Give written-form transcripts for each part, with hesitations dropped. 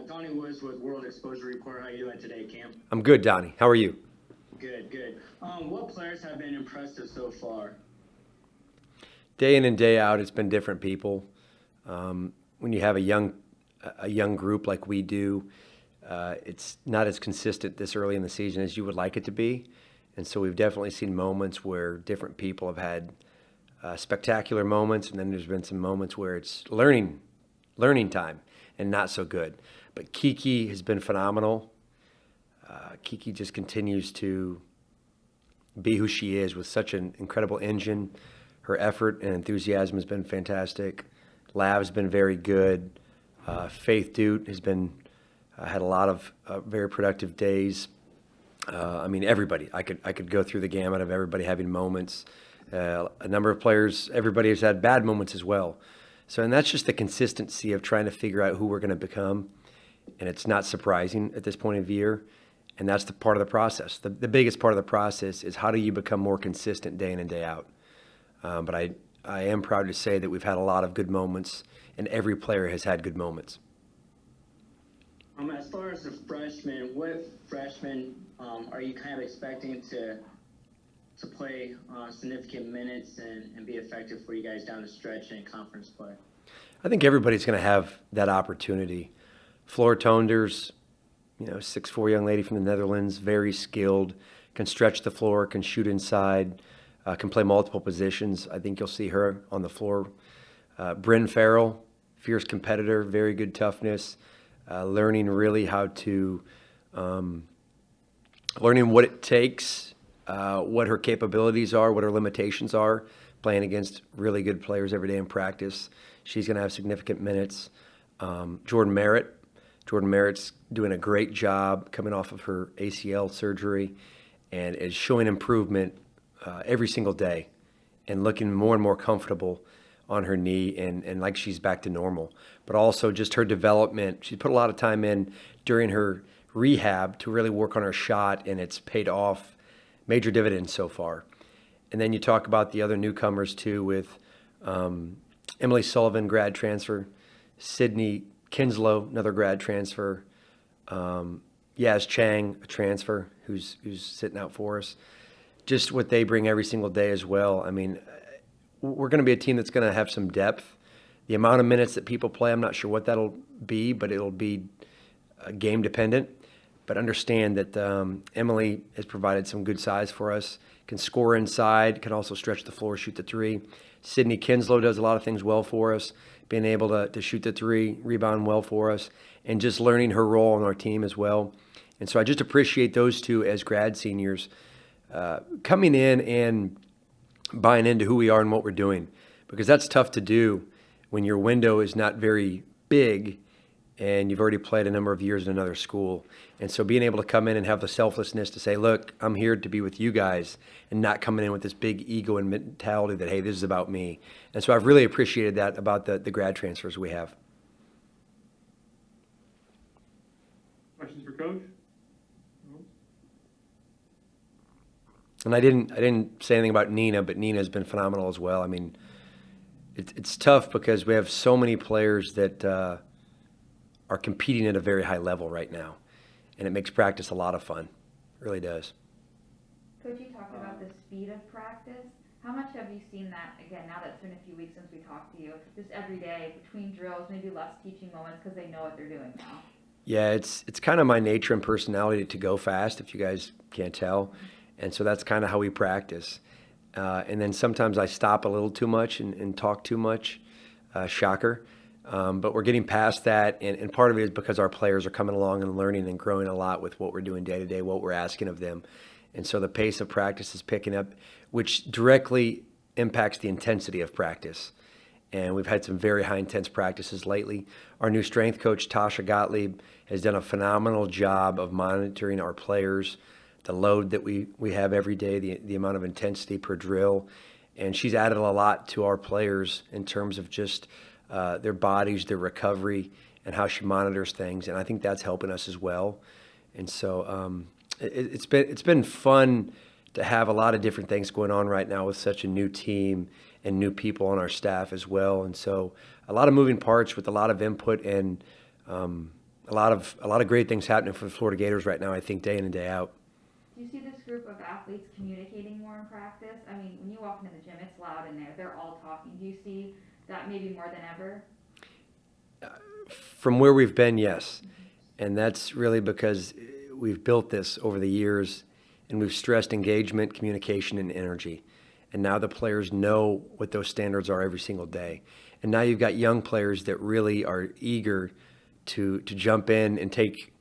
Donnie Woods with World Exposure Report. How you doing today, Cam? I'm good, Donnie. How are you? Good, good. What players have been impressive so far? Day in and day out, it's been different people. When you have a young group like we do, it's not as consistent this early in the season as you would like it to be. And so we've definitely seen moments where different people have had spectacular moments, and then there's been some moments where it's learning time and not so good. But Kiki has been phenomenal. Kiki just continues to be who she is with such an incredible engine. Her effort and enthusiasm has been fantastic. Lav's been very good. Faith Dute has been had a lot of very productive days. I mean, everybody. I could go through the gamut of everybody having moments. A number of players, everybody has had bad moments as well. So, and that's just the consistency of trying to figure out who we're going to become. And it's not surprising at this point of year. And that's the part of the process. The biggest part of the process is how do you become more consistent day in and day out. But I am proud to say that we've had a lot of good moments, and every player has had good moments. As far as the freshmen, what freshmen are you kind of expecting to play significant minutes and be effective for you guys down the stretch in conference play? I think everybody's going to have that opportunity. Floor Tonders, 6'4" young lady from the Netherlands, very skilled, can stretch the floor, can shoot inside, can play multiple positions. I think you'll see her on the floor. Bryn Farrell, fierce competitor, very good toughness, learning really how to, learning what it takes, what her capabilities are, what her limitations are, playing against really good players every day in practice. She's going to have significant minutes. Jordan Merritt's doing a great job coming off of her ACL surgery and is showing improvement every single day and looking more and more comfortable on her knee and like she's back to normal. But also just her development. She put a lot of time in during her rehab to really work on her shot, and it's paid off major dividends so far. And then you talk about the other newcomers too with Emily Sullivan, grad transfer, Sydney Kinslow, another grad transfer, Yaz Chang, a transfer who's sitting out for us. Just what they bring every single day as well. I mean, we're going to be a team that's going to have some depth. The amount of minutes that people play, I'm not sure what that'll be, but it'll be game dependent. But understand that Emily has provided some good size for us, can score inside, can also stretch the floor, shoot the three. Sydney Kinslow does a lot of things well for us, being able to shoot the three, rebound well for us, and just learning her role on our team as well. And so I just appreciate those two as grad seniors coming in and buying into who we are and what we're doing, because that's tough to do when your window is not very big and you've already played a number of years in another school. And so being able to come in and have the selflessness to say, look, I'm here to be with you guys, and not coming in with this big ego and mentality that, hey, this is about me. And so I've really appreciated that about the grad transfers we have. Questions for Coach? No? And I didn't say anything about Nina, but Nina's been phenomenal as well. I mean, it's tough because we have so many players that are competing at a very high level right now, and it makes practice a lot of fun. It really does. Coach, you talked about the speed of practice. How much have you seen that, again, now that it's been a few weeks since we talked to you, just every day between drills, maybe less teaching moments because they know what they're doing now? Yeah, it's kind of my nature and personality to go fast, if you guys can't tell. And so that's kind of how we practice. And then sometimes I stop a little too much and talk too much. Shocker. But we're getting past that, and part of it is because our players are coming along and learning and growing a lot with what we're doing day to day, what we're asking of them. And so the pace of practice is picking up, which directly impacts the intensity of practice. And we've had some very high intense practices lately. Our new strength coach, Tasha Gottlieb, has done a phenomenal job of monitoring our players, the load that we have every day, the amount of intensity per drill. And she's added a lot to our players in terms of just their bodies, their recovery, and how she monitors things. And I think that's helping us as well. And so it's been fun to have a lot of different things going on right now with such a new team and new people on our staff as well. And so a lot of moving parts with a lot of input and a lot of great things happening for the Florida Gators right now, I think, day in and day out. Do you see this group of athletes communicating more in practice? I mean, when you walk into the gym, it's loud in there. They're all talking. Do you see that maybe more than ever? From where we've been, yes. And that's really because we've built this over the years, and we've stressed engagement, communication, and energy. And now the players know what those standards are every single day. And now you've got young players that really are eager to jump in and take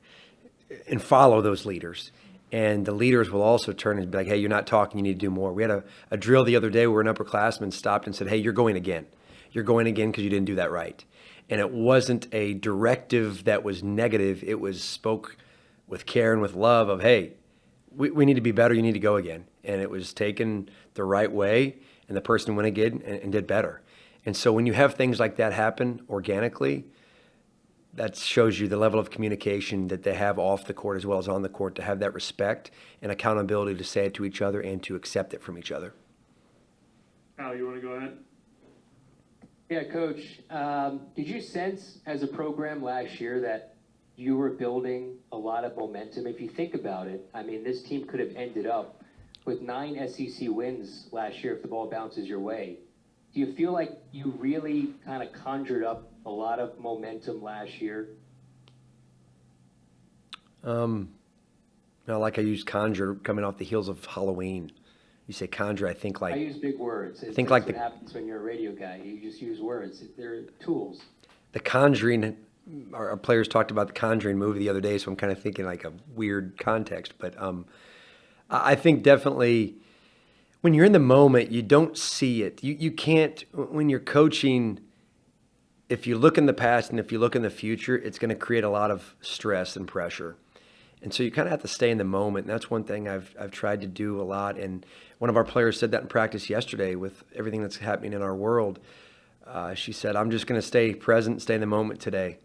and follow those leaders. And the leaders will also turn and be like, hey, you're not talking, you need to do more. We had a drill the other day where an upperclassman stopped and said, hey, you're going again. You're going again because you didn't do that right. And it wasn't a directive that was negative. It was spoke with care and with love of, hey, we need to be better. You need to go again. And it was taken the right way, and the person went again and did better. And so when you have things like that happen organically, that shows you the level of communication that they have off the court as well as on the court, to have that respect and accountability to say it to each other and to accept it from each other. Kyle, you want to go ahead? Yeah, Coach, did you sense as a program last year that you were building a lot of momentum? If you think about it, I mean, this team could have ended up with 9 SEC wins last year if the ball bounces your way. Do you feel like you really kind of conjured up a lot of momentum last year? Like I used conjure coming off the heels of Halloween. You say conjure, I think like... I use big words. I think That's like what happens when you're a radio guy. You just use words. They're tools. The Conjuring, our players talked about the Conjuring movie the other day, so I'm kind of thinking like a weird context. But I think definitely when you're in the moment, you don't see it. You can't, when you're coaching, if you look in the past and if you look in the future, it's going to create a lot of stress and pressure. And so you kind of have to stay in the moment. And that's one thing I've tried to do a lot. And one of our players said that in practice yesterday with everything that's happening in our world. She said, I'm just going to stay present, stay in the moment today,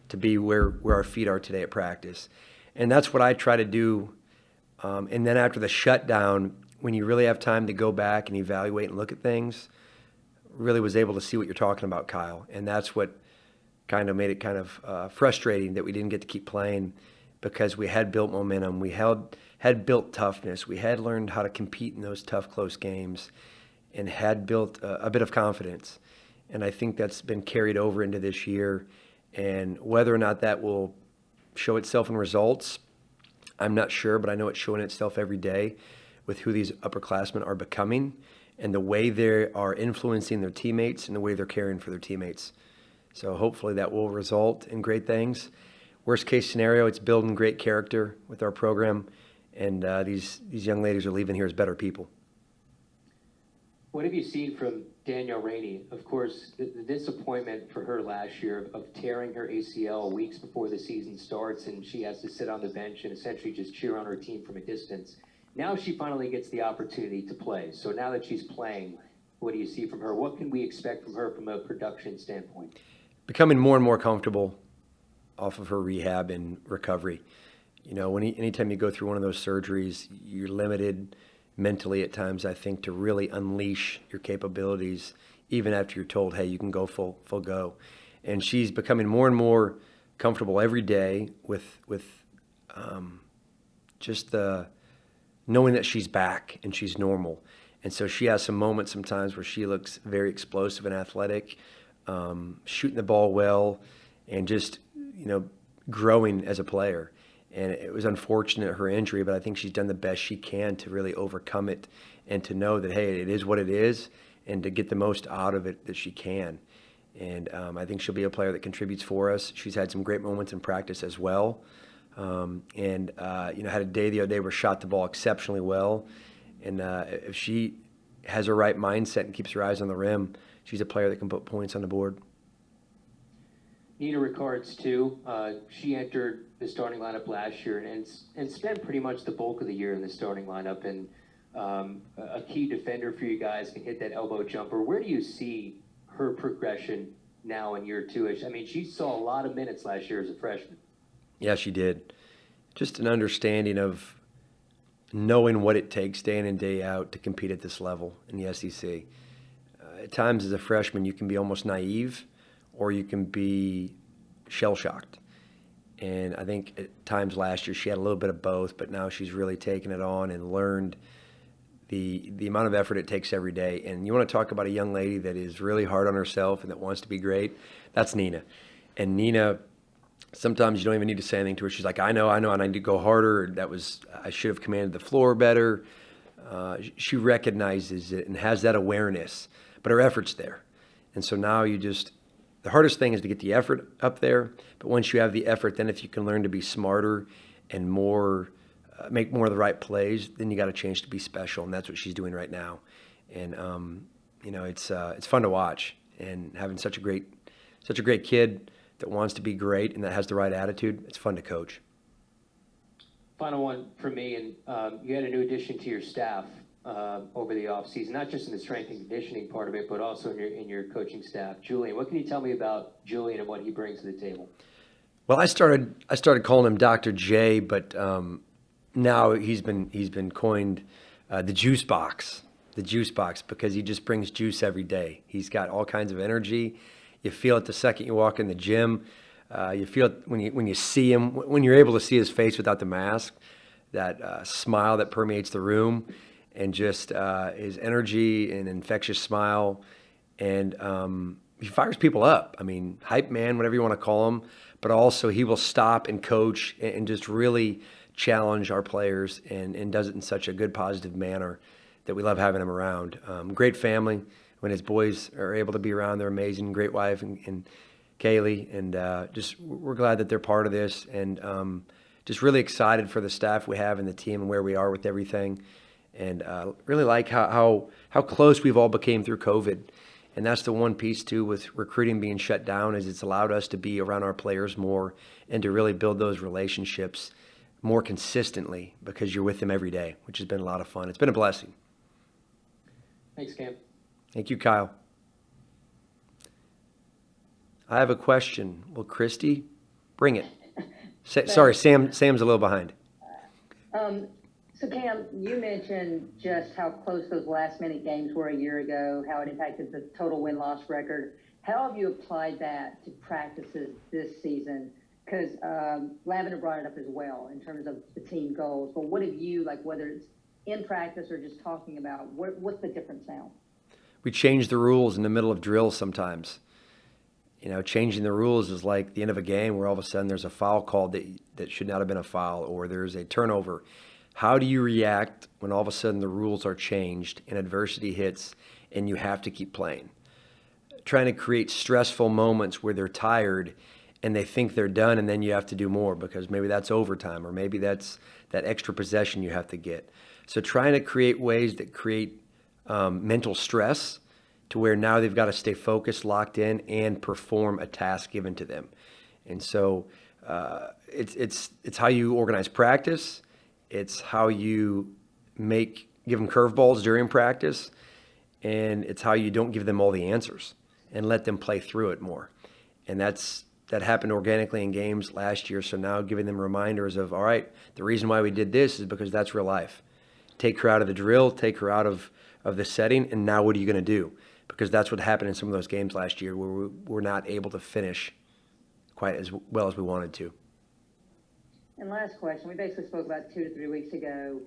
to be where our feet are today at practice. And that's what I try to do. And then after the shutdown, when you really have time to go back and evaluate and look at things, really was able to see what you're talking about, Kyle. And that's what kind of made it kind of frustrating that we didn't get to keep playing, because we had built momentum. We had built toughness. We had learned how to compete in those tough, close games, and had built a bit of confidence. And I think that's been carried over into this year. And whether or not that will show itself in results, I'm not sure, but I know it's showing itself every day with who these upperclassmen are becoming and the way they are influencing their teammates and the way they're caring for their teammates. So hopefully that will result in great things. Worst case scenario, it's building great character with our program, and these young ladies are leaving here as better people. What have you seen from Danielle Rainey? Of course, the disappointment for her last year of tearing her ACL weeks before the season starts, and she has to sit on the bench and essentially just cheer on her team from a distance. Now she finally gets the opportunity to play. So now that she's playing, what do you see from her? What can we expect from her from a production standpoint? Becoming more and more comfortable off of her rehab and recovery. You know, anytime you go through one of those surgeries, you're limited mentally at times, I think, to really unleash your capabilities, even after you're told, hey, you can go full go. And she's becoming more and more comfortable every day with just the knowing that she's back and she's normal. And so she has some moments sometimes where she looks very explosive and athletic, shooting the ball well, and just, growing as a player. And it was unfortunate, her injury, but I think she's done the best she can to really overcome it and to know that, hey, it is what it is, and to get the most out of it that she can. And I think she'll be a player that contributes for us. She's had some great moments in practice as well. Had a day the other day where shot the ball exceptionally well. And if she has her right mindset and keeps her eyes on the rim, she's a player that can put points on the board. Nina Ricards, too. She entered the starting lineup last year and spent pretty much the bulk of the year in the starting lineup, and a key defender for you guys, can hit that elbow jumper. Where do you see her progression now in year 2? I mean, she saw a lot of minutes last year as a freshman. Yeah, she did. Just an understanding of knowing what it takes day in and day out to compete at this level in the SEC. At times as a freshman, you can be almost naive, or you can be shell-shocked. And I think at times last year she had a little bit of both, but now she's really taken it on and learned the amount of effort it takes every day. And you want to talk about a young lady that is really hard on herself and that wants to be great? That's Nina. And Nina, sometimes you don't even need to say anything to her. She's like, I know, and I need to go harder. I should have commanded the floor better. She recognizes it and has that awareness, but her effort's there. And so now the hardest thing is to get the effort up there. But once you have the effort, then if you can learn to be smarter and make more of the right plays, then you got a chance to be special. And that's what she's doing right now. And, it's fun to watch, and having such a great kid that wants to be great and that has the right attitude, it's fun to coach. Final one for me, and you had a new addition to your staff over the offseason, not just in the strength and conditioning part of it, but also in your coaching staff. Julian, what can you tell me about Julian and what he brings to the table? Well, I started calling him Dr. J, but now he's been coined the juice box, because he just brings juice every day. He's got all kinds of energy. You feel it the second you walk in the gym. You feel it when you see him, when you're able to see his face without the mask, that smile that permeates the room, and just his energy and infectious smile. And he fires people up. I mean, hype man, whatever you want to call him, but also he will stop and coach and just really challenge our players, and does it in such a good, positive manner that we love having him around. Great family. When his boys are able to be around, they're amazing. Great wife and Kaylee, and we're glad that they're part of this, and just really excited for the staff we have and the team and where we are with everything, and really like how close we've all became through COVID. And that's the one piece too with recruiting being shut down, is it's allowed us to be around our players more and to really build those relationships more consistently, because you're with them every day, which has been a lot of fun. It's been a blessing. Thanks, Cam. Thank you, Kyle. I have a question. Will Christy bring it? Sorry, Sam's a little behind. So Cam, you mentioned just how close those last minute games were a year ago, how it impacted the total win-loss record. How have you applied that to practices this season? Because Lavender brought it up as well in terms of the team goals. But what have you, whether it's in practice or just talking about, what's the difference now? We change the rules in the middle of drills sometimes. Changing the rules is like the end of a game where all of a sudden there's a foul called that should not have been a foul, or there's a turnover. How do you react when all of a sudden the rules are changed and adversity hits and you have to keep playing? Trying to create stressful moments where they're tired and they think they're done, and then you have to do more because maybe that's overtime, or maybe that's that extra possession you have to get. So trying to create ways that create mental stress to where now they've got to stay focused, locked in, and perform a task given to them. And so it's how you organize practice. It's how you give them curveballs during practice, and it's how you don't give them all the answers and let them play through it more. And that happened organically in games last year. So now giving them reminders of, all right, the reason why we did this is because that's real life. Take her out of the drill, take her out of the setting, and now what are you going to do? Because that's what happened in some of those games last year where we were not able to finish quite as well as we wanted to. And last question, we basically spoke about 2 to 3 weeks ago.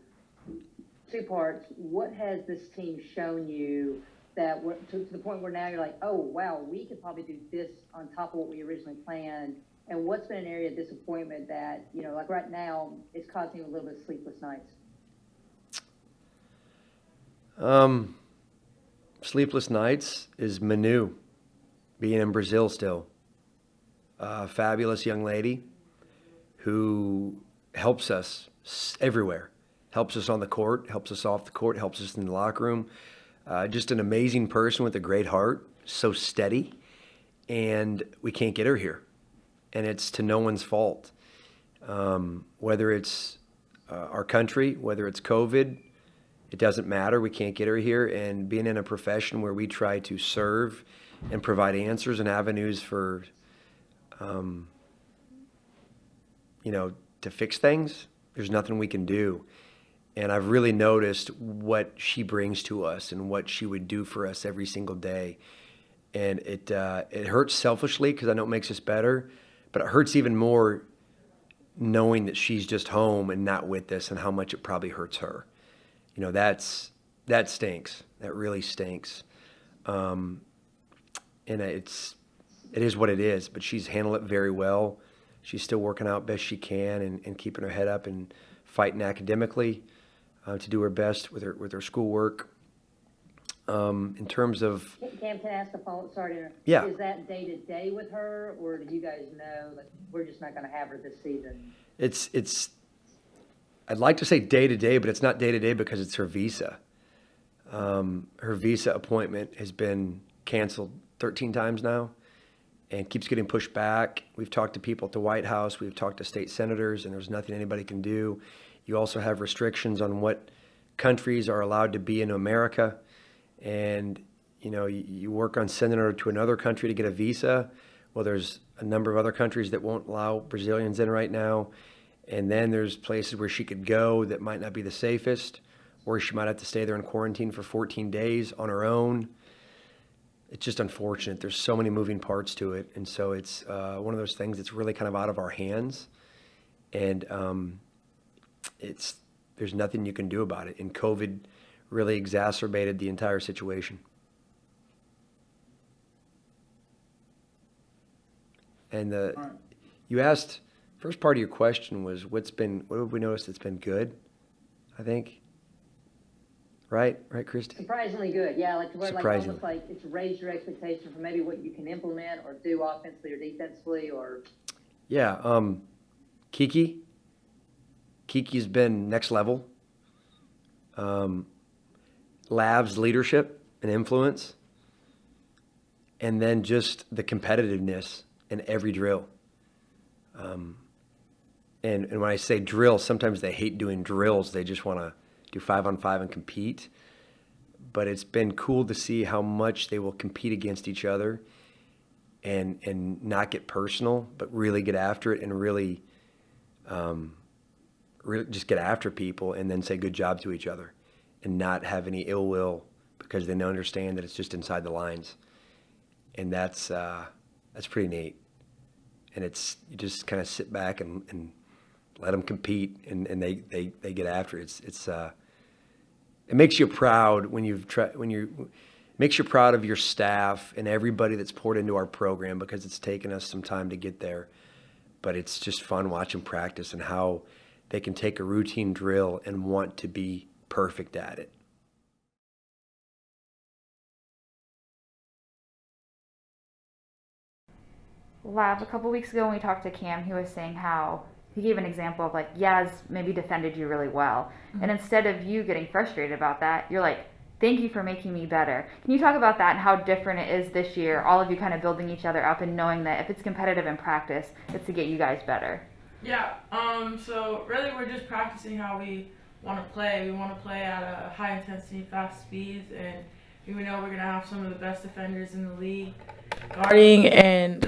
2 parts. What has this team shown you that to the point where now you're like, oh, wow, we could probably do this on top of what we originally planned? And what's been an area of disappointment that, like right now, is causing you a little bit of sleepless nights? Sleepless nights is Manu being in Brazil still. A fabulous young lady who helps us everywhere. Helps us on the court, helps us off the court, helps us in the locker room. Just an amazing person with a great heart, so steady. And we can't get her here. And it's to no one's fault. Whether it's our country, whether it's COVID, it doesn't matter. We can't get her here. And being in a profession where we try to serve and provide answers and avenues for, to fix things, there's nothing we can do. And I've really noticed what she brings to us and what she would do for us every single day. And it hurts selfishly because I know it makes us better, but it hurts even more knowing that she's just home and not with us, and how much it probably hurts her. That stinks. That really stinks. And it is what it is, but she's handled it very well. She's still working out best she can and keeping her head up and fighting academically to do her best with her schoolwork. In terms of, Cam, can I ask a follow-up? Sorry to interrupt. Yeah. Is that day-to-day with her, or do you guys know that we're just not going to have her this season? it's I'd like to say day to day, but it's not day to day because it's her visa. Her visa appointment has been canceled 13 times now and keeps getting pushed back. We've talked to people at the White House. We've talked to state senators, and there's nothing anybody can do. You also have restrictions on what countries are allowed to be in America. And, you work on sending her to another country to get a visa. Well, there's a number of other countries that won't allow Brazilians in right now. And then there's places where she could go that might not be the safest, or she might have to stay there in quarantine for 14 days on her own. It's just unfortunate. There's so many moving parts to it. And so it's one of those things that's really kind of out of our hands. And there's nothing you can do about it. And COVID really exacerbated the entire situation. And you asked, first part of your question was what have we noticed that's been good, I think. Right, Christy? Surprisingly good, yeah. Surprisingly. Almost like it's raised your expectation for maybe what you can implement or do offensively or defensively, or. Yeah, Kiki's been next level. Lav's leadership and influence, and then just the competitiveness in every drill. And when I say drill, sometimes they hate doing drills. They just want to do 5-on-5 and compete. But it's been cool to see how much they will compete against each other and not get personal, but really get after it and really just get after people and then say good job to each other and not have any ill will because they understand that it's just inside the lines. And that's pretty neat. And you just kind of sit back and let them compete and they get after it. It makes you proud makes you proud of your staff and everybody that's poured into our program, because it's taken us some time to get there. But it's just fun watching practice and how they can take a routine drill and want to be perfect at it. Lav, a couple weeks ago when we talked to Cam, he was saying how he gave an example of like Yaz maybe defended you really well. And instead of you getting frustrated about that, you're like, thank you for making me better. Can you talk about that and how different it is this year, all of you kind of building each other up and knowing that if it's competitive in practice, it's to get you guys better? Yeah, so really we're just practicing how we want to play. We want to play at a high intensity, fast speeds, and we know we're going to have some of the best defenders in the league guarding, and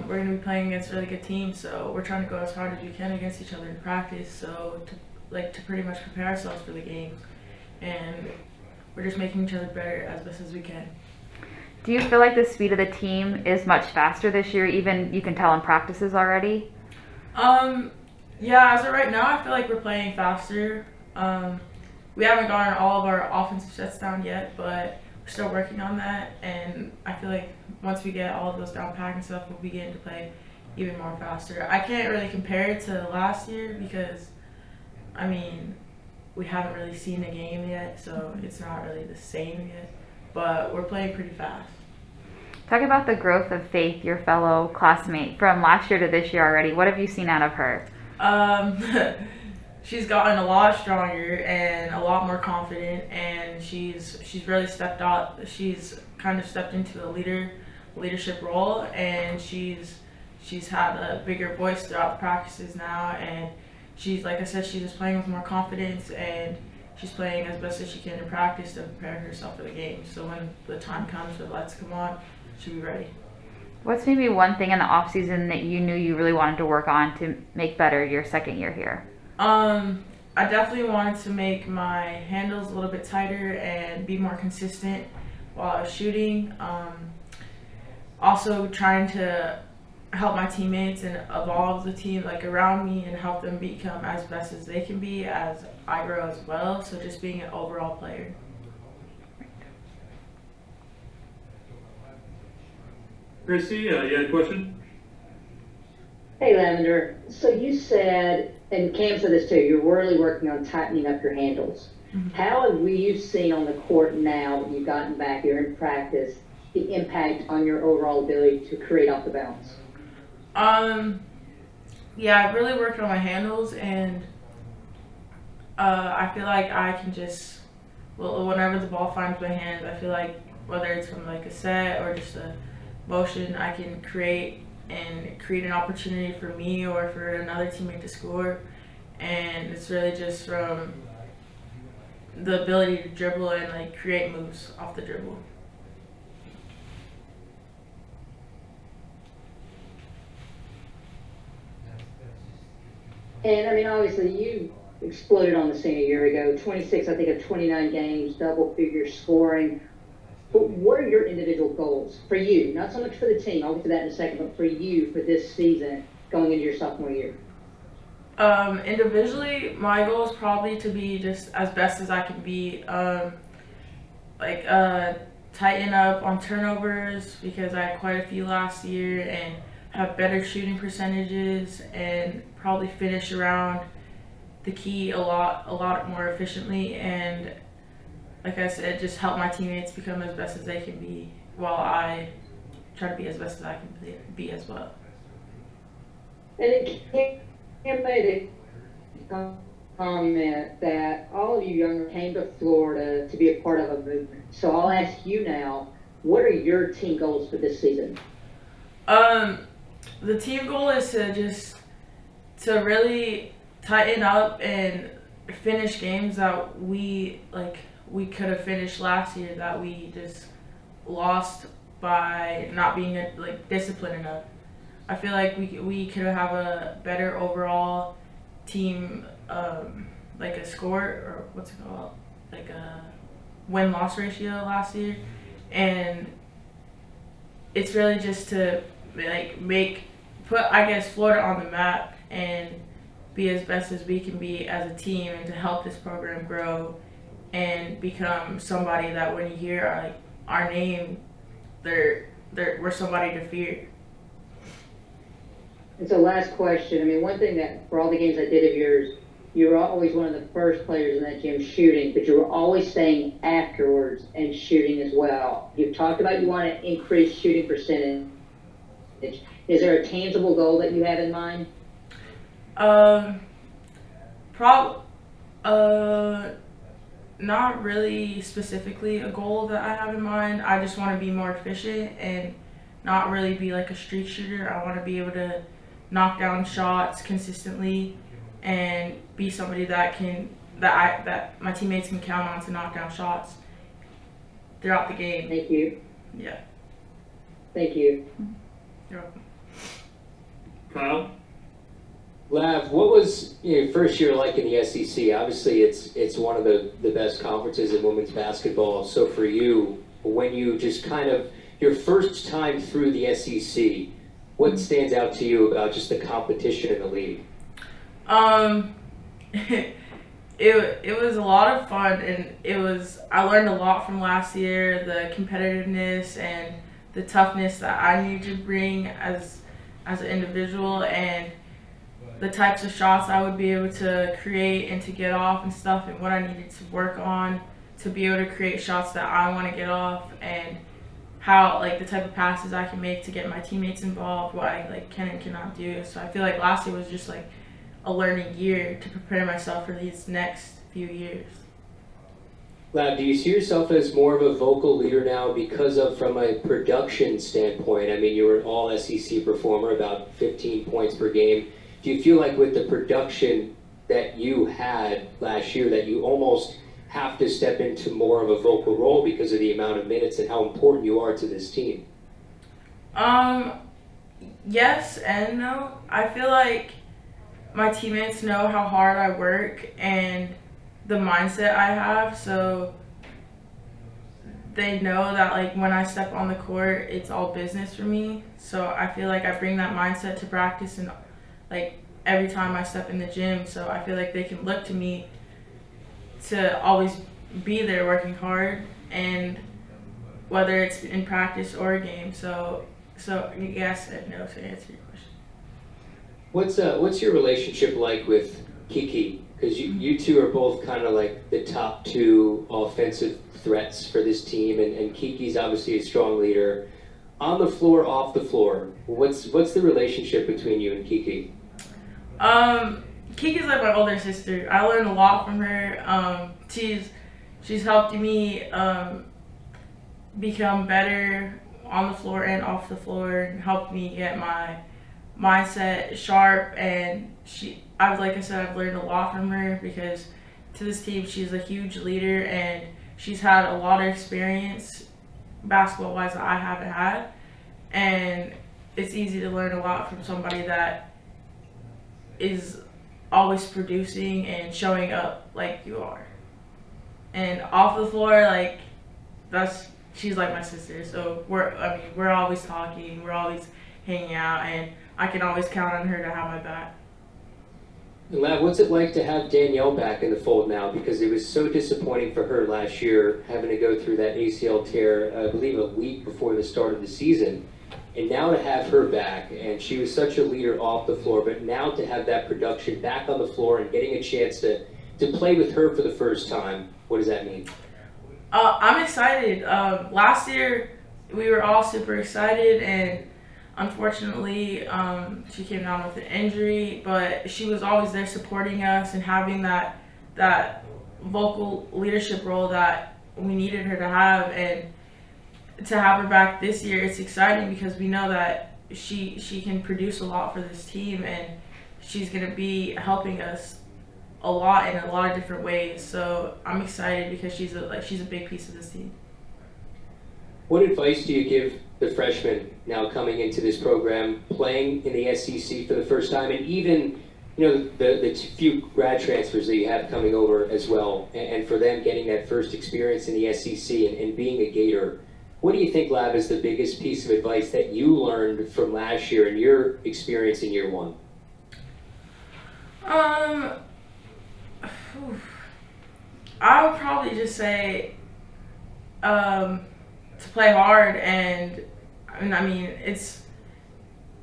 we're going to be playing against really good teams, so we're trying to go as hard as we can against each other in practice, so to pretty much prepare ourselves for the games, and we're just making each other better as best as we can. Do you feel like the speed of the team is much faster this year, even you can tell in practices already? Yeah, as of right now, I feel like we're playing faster. We haven't gotten all of our offensive sets down yet, but we're still working on that, and I feel like once we get all of those down pat and stuff, we'll be getting to play even more faster. I can't really compare it to last year because, I mean, we haven't really seen a game yet, so it's not really the same yet, but we're playing pretty fast. Talk about the growth of Faith, your fellow classmate, from last year to this year already. What have you seen out of her? She's gotten a lot stronger and a lot more confident, and she's really stepped out. She's kind of stepped into a leadership role, and she's had a bigger voice throughout the practices now, and she's, like I said, she's just playing with more confidence, and she's playing as best as she can in practice to prepare herself for the game. So when the time comes for the lights come on, she'll be ready. What's maybe one thing in the off season that you knew you really wanted to work on to make better your second year here? I definitely wanted to make my handles a little bit tighter and be more consistent while I was shooting. Also trying to help my teammates and evolve the team like around me and help them become as best as they can be as I grow as well. So just being an overall player. Chrissy, you had a question? Hey, Lavender. So you said, and Cam said this too, you're really working on tightening up your handles. How have you seen on the court now that you've gotten back here in practice the impact on your overall ability to create off the bounce? Yeah, I've really worked on my handles, and I feel like I can just, well, whenever the ball finds my hands, I feel like whether it's from like a set or just a motion, I can create an opportunity for me or for another teammate to score. And it's really just from the ability to dribble and like create moves off the dribble. And I mean, obviously, you exploded on the scene a year ago. 26, I think, of 29 games, double-figure scoring. But what are your individual goals for you? Not so much for the team. I'll get to that in a second. But for you, for this season, going into your sophomore year. Individually, my goal is probably to be just as best as I can be. Tighten up on turnovers because I had quite a few last year, and have better shooting percentages, and probably finish around the key a lot more efficiently, and like I said, just help my teammates become as best as they can be while I try to be as best as I can be as well. And it made a comment that all of you young came to Florida to be a part of a movement. So I'll ask you now, what are your team goals for this season? The team goal is to really tighten up and finish games that we could have finished last year, that we just lost by not being disciplined enough. I feel like we could have a better overall team, like a score, or what's it called, like a win-loss ratio last year, and it's really just to put Florida on the map and be as best as we can be as a team, and to help this program grow and become somebody that when you hear our name, we're somebody to fear. And so last question, I mean, one thing that for all the games I did of yours, you were always one of the first players in that gym shooting, but you were always staying afterwards and shooting as well. You've talked about you want to increase shooting percentage. Is there a tangible goal that you have in mind? Not really specifically a goal that I have in mind. I just want to be more efficient and not really be like a streak shooter. I want to be able to knock down shots consistently and be somebody that my teammates can count on to knock down shots throughout the game. Thank you. Yeah. Thank you. You're welcome. Kyle? Lav, what was your first year like in the SEC? Obviously, it's one of the best conferences in women's basketball. So for you, when you just your first time through the SEC, what stands out to you about just the competition in the league? It was a lot of fun, and I learned a lot from last year, the competitiveness and the toughness that I need to bring as an individual, and the types of shots I would be able to create and to get off and stuff, and what I needed to work on to be able to create shots that I want to get off, and how the type of passes I can make to get my teammates involved, what I can and cannot do. So I feel like last year was just a learning year to prepare myself for these next few years. Lav, do you see yourself as more of a vocal leader now because of, from a production standpoint? I mean, you were an all SEC performer, about 15 points per game. Do you feel like with the production that you had last year that you almost have to step into more of a vocal role because of the amount of minutes and how important you are to this team? Yes and no. I feel like my teammates know how hard I work and the mindset I have, so they know that like when I step on the court, it's all business for me. So I feel like I bring that mindset to practice and like every time I step in the gym. So I feel like they can look to me to always be there working hard, and whether it's in practice or a game. So yes and no to answer your question. What's your relationship like with Kiki? Because you two are both kind of like the top two offensive threats for this team, and Kiki's obviously a strong leader. On the floor, off the floor, what's the relationship between you and Kiki? Kiki's like my older sister. I learned a lot from her. She's helped me become better on the floor and off the floor, and helped me get my mindset sharp. And like I said, I've learned a lot from her because to this team, she's a huge leader, and she's had a lot of experience basketball wise that I haven't had. And it's easy to learn a lot from somebody that is always producing and showing up like you are. And off the floor, like she's like my sister. So we're always talking, we're always hanging out, and I can always count on her to have my back. And Lav, what's it like to have Danielle back in the fold now? Because it was so disappointing for her last year, having to go through that ACL tear, I believe a week before the start of the season. And now to have her back, and she was such a leader off the floor, but now to have that production back on the floor and getting a chance to play with her for the first time, what does that mean? I'm excited. Last year, we were all super excited, and unfortunately, she came down with an injury, but she was always there supporting us and having that vocal leadership role that we needed her to have. And to have her back this year, it's exciting because we know that she can produce a lot for this team, and she's going to be helping us a lot in a lot of different ways. So I'm excited because she's a big piece of this team. What advice do you give the freshmen now coming into this program, playing in the SEC for the first time, and even the few grad transfers that you have coming over as well, and for them getting that first experience in the SEC and being a Gator? What do you think, Lav, is the biggest piece of advice that you learned from last year and your experience in year one? I would probably just say to play hard, and I mean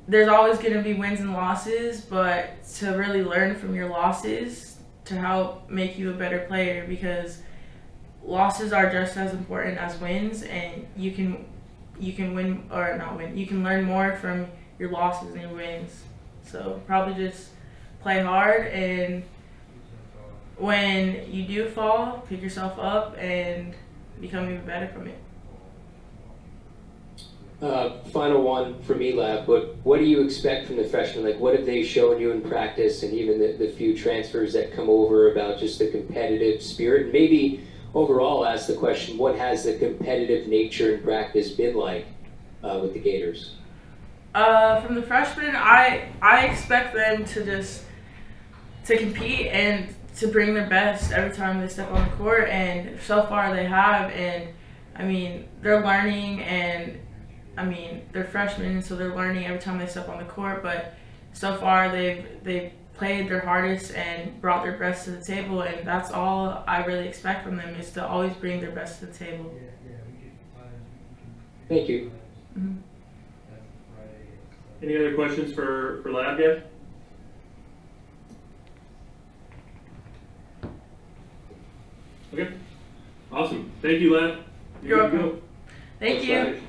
there's always going to be wins and losses, but to really learn from your losses to help make you a better player, because losses are just as important as wins, and you can win or not win. You can learn more from your losses than your wins. So probably just play hard, and when you do fall, pick yourself up and become even better from it. Final one for me, Lav, but what do you expect from the freshmen? Like, what have they shown you in practice, and even the few transfers that come over, about just the competitive spirit? And maybe overall ask the question, what has the competitive nature in practice been like with the Gators? From the freshmen, I expect them to compete and to bring their best every time they step on the court, and so far they have. And I mean, they're learning, and I mean, they're freshmen, so they're learning every time they step on the court, but so far they've played their hardest and brought their best to the table, and that's all I really expect from them, is to always bring their best to the table. Thank you. Mm-hmm. Any other questions for Lab yet? Okay. Awesome. Thank you, Lab. You're welcome. Thank you. Outside.